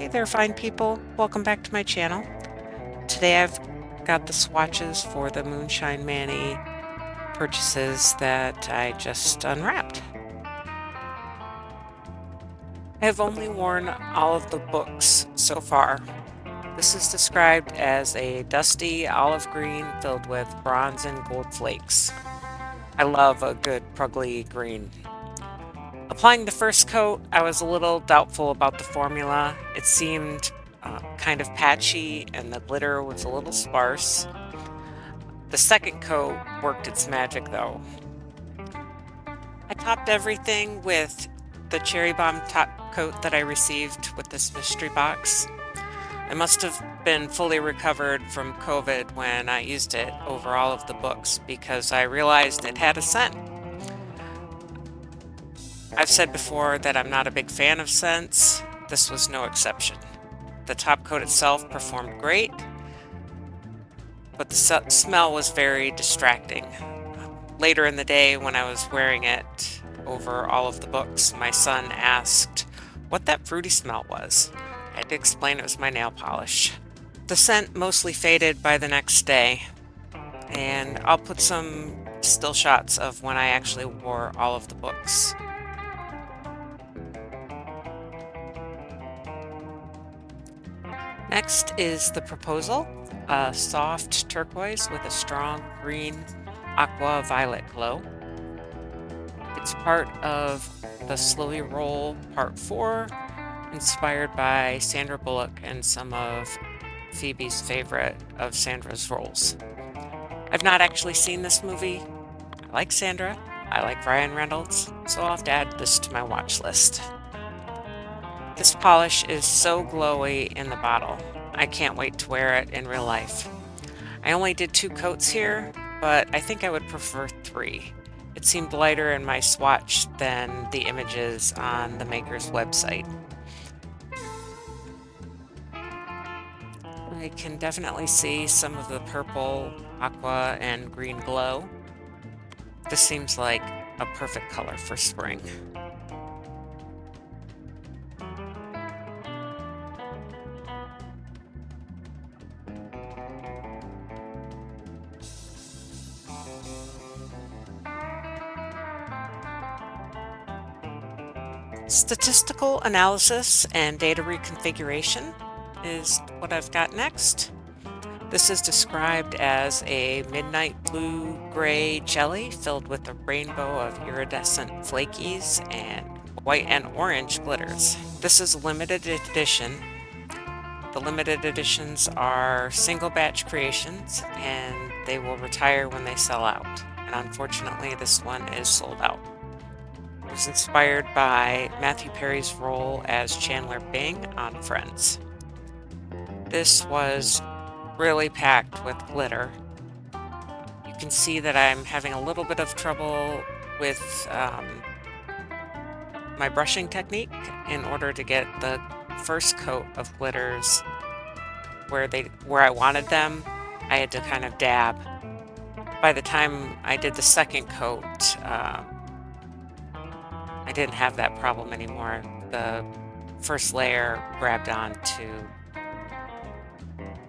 Hey there, fine people. Welcome back to my channel. Today I've got the swatches for the Moonshine Mani purchases that I just unwrapped. I have only worn all of the books so far. This is described as a dusty olive green filled with bronze and gold flakes. I love a good pruggly green. Applying the first coat, I was a little doubtful about the formula. It seemed kind of patchy and the glitter was a little sparse. The second coat worked its magic though. I topped everything with the cherry bomb top coat that I received with this mystery box. I must have been fully recovered from COVID when I used it over all of the books because I realized it had a scent. I've said before that I'm not a big fan of scents. This was no exception. The top coat itself performed great, but the smell was very distracting. Later in the day, when I was wearing it over all of the books, my son asked what that fruity smell was. I had to explain it was my nail polish. The scent mostly faded by the next day, and I'll put some still shots of when I actually wore all of the books. Next is the Proposal, a soft turquoise with a strong green aqua violet glow. It's part of the Slowly Roll Part 4, inspired by Sandra Bullock and some of Phoebe's favorite of Sandra's roles. I've not actually seen this movie. I like Sandra, I like Ryan Reynolds, so I'll have to add this to my watch list. This polish is so glowy in the bottle. I can't wait to wear it in real life. I only did 2 coats here, but I think I would prefer 3. It seemed lighter in my swatch than the images on the maker's website. I can definitely see some of the purple, aqua, and green glow. This seems like a perfect color for spring. Statistical analysis and data reconfiguration is what I've got next. This is described as a midnight blue-gray jelly filled with a rainbow of iridescent flakies and white and orange glitters. This is a limited edition. The limited editions are single batch creations and they will retire when they sell out. And unfortunately, this one is sold out. It was inspired by Matthew Perry's role as Chandler Bing on Friends. This was really packed with glitter. You can see that I'm having a little bit of trouble with my brushing technique in order to get the first coat of glitters where I wanted them. I had to kind of dab. By the time I did the second coat, I didn't have that problem anymore. The first layer grabbed onto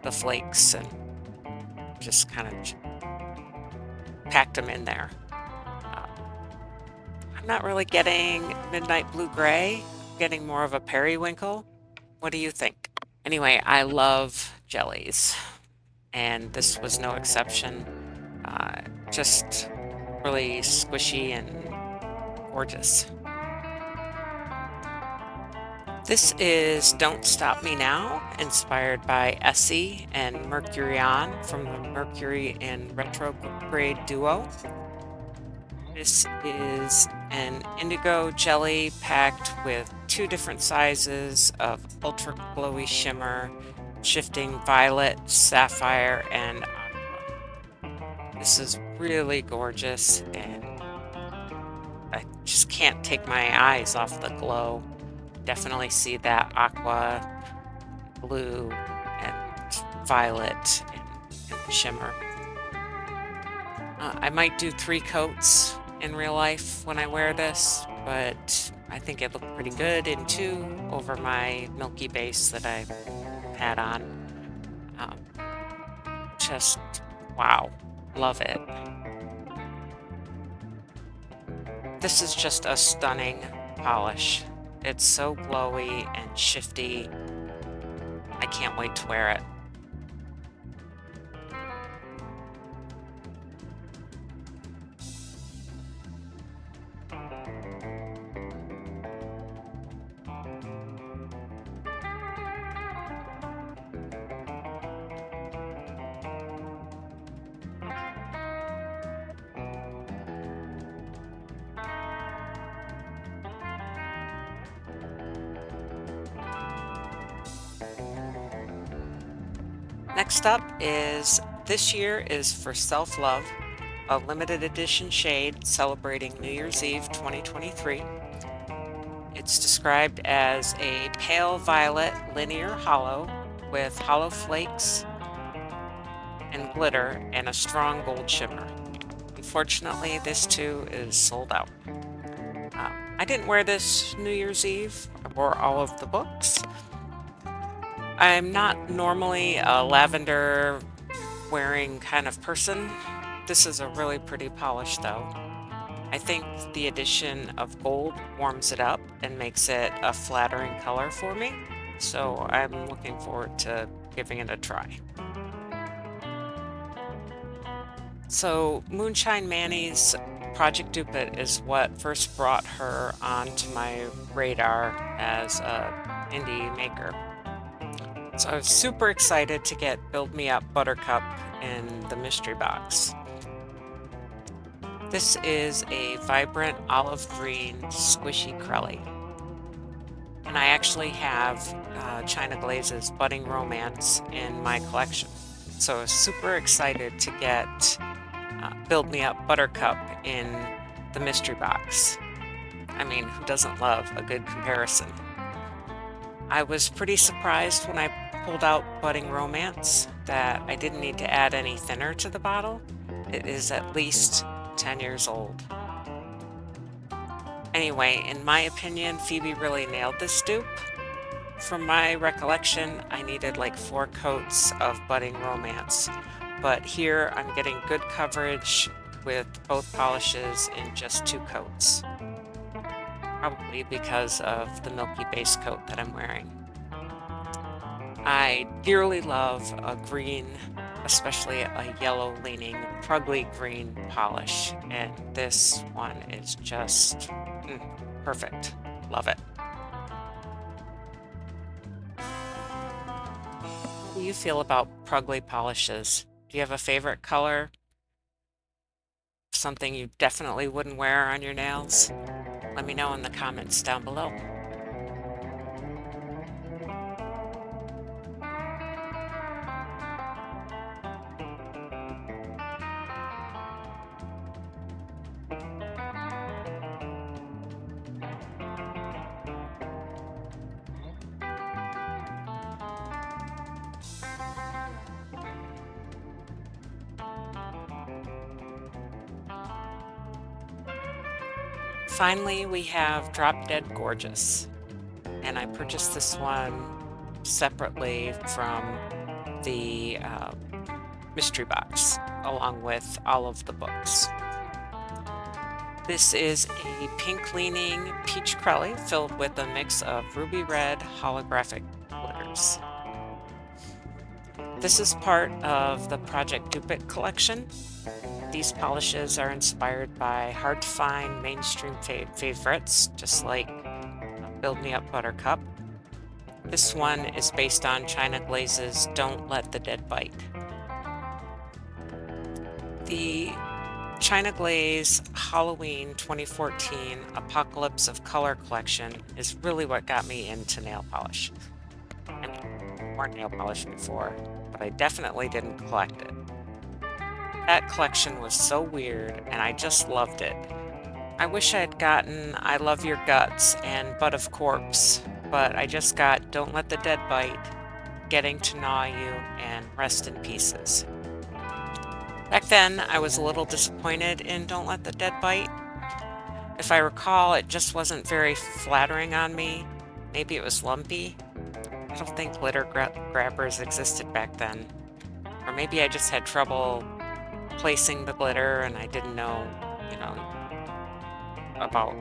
the flakes and just kind of packed them in there. I'm not really getting midnight blue gray, I'm getting more of a periwinkle. What do you think? Anyway, I love jellies, and this was no exception. Just really squishy and gorgeous. This is Don't Stop Me Now, inspired by Essie and Mercury On from the Mercury in Retrograde duo. This is an indigo jelly packed with 2 different sizes of ultra glowy shimmer, shifting violet, sapphire, and aqua. This is really gorgeous, and I just can't take my eyes off the glow. Definitely see that aqua, blue, and violet and shimmer. I might do 3 coats in real life when I wear this, but I think it looked pretty good in 2 over my milky base that I had on. Um, just wow, love it. This is just a stunning polish. It's so glowy and shifty. I can't wait to wear it. Next up is This Year is for Self-Love, a limited edition shade celebrating New Year's Eve 2023. It's described as a pale violet linear hollow with hollow flakes and glitter and a strong gold shimmer. Unfortunately, this too is sold out. I didn't wear this New Year's Eve. I wore all of the books. I'm not normally a lavender wearing kind of person. This is a really pretty polish though. I think the addition of gold warms it up and makes it a flattering color for me. So I'm looking forward to giving it a try. So Moonshine Mani's Project Dupe It is what first brought her onto my radar as a indie maker. So I was super excited to get Build Me Up Buttercup in the mystery box. This is a vibrant olive green squishy crelly. And I actually have China Glaze's Budding Romance in my collection. So I was super excited to get Build Me Up Buttercup in the mystery box. I mean, who doesn't love a good comparison? I was pretty surprised when I pulled out Budding Romance that I didn't need to add any thinner to the bottle. It is at least 10 years old. Anyway, in my opinion, Phoebe really nailed this dupe. From my recollection, I needed like 4 coats of Budding Romance, but here I'm getting good coverage with both polishes in just 2 coats. Probably because of the milky base coat that I'm wearing. I dearly love a green, especially a yellow leaning Pruggly green polish, and this one is just perfect. Love it. How do you feel about Pruggly polishes? Do you have a favorite color? Something you definitely wouldn't wear on your nails? Let me know in the comments down below. Finally, we have Drop Dead Gorgeous, and I purchased this one separately from the mystery box, along with all of the books. This is a pink-leaning peach crelly filled with a mix of ruby red holographic glitters. This is part of the Project Dupe It collection. These polishes are inspired by hard-to-find mainstream favorites, just like Build Me Up Buttercup. This one is based on China Glaze's Don't Let the Dead Bite. The China Glaze Halloween 2014 Apocalypse of Color collection is really what got me into nail polish. I mean, more nail polish before, but I definitely didn't collect it. That collection was so weird, and I just loved it. I wish I had gotten I Love Your Guts and Bud of Corpse, but I just got Don't Let the Dead Bite, Getting to Gnaw You, and Rest in Pieces. Back then, I was a little disappointed in Don't Let the Dead Bite. If I recall, it just wasn't very flattering on me. Maybe it was lumpy. I don't think glitter grabbers existed back then. Or maybe I just had trouble placing the glitter and I didn't know, you know, about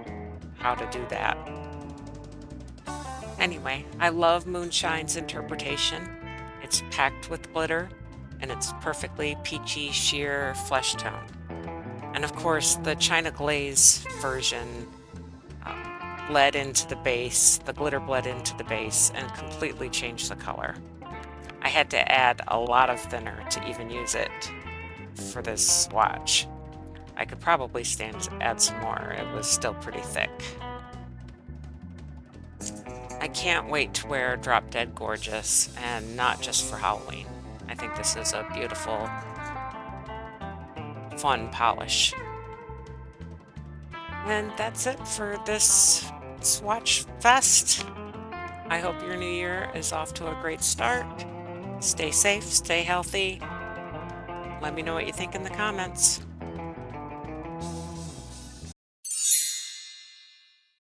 how to do that. Anyway, I love Moonshine's interpretation. It's packed with glitter and it's perfectly peachy, sheer flesh tone. And of course, the China Glaze version bled into the base, the glitter bled into the base and completely changed the color. I had to add a lot of thinner to even use it for this swatch. I could probably add some more. It was still pretty thick. I can't wait to wear Drop Dead Gorgeous, and not just for Halloween. I think this is a beautiful, fun polish. And that's it for this Swatch Fest. I hope your new year is off to a great start. Stay safe, stay healthy. Let me know what you think in the comments.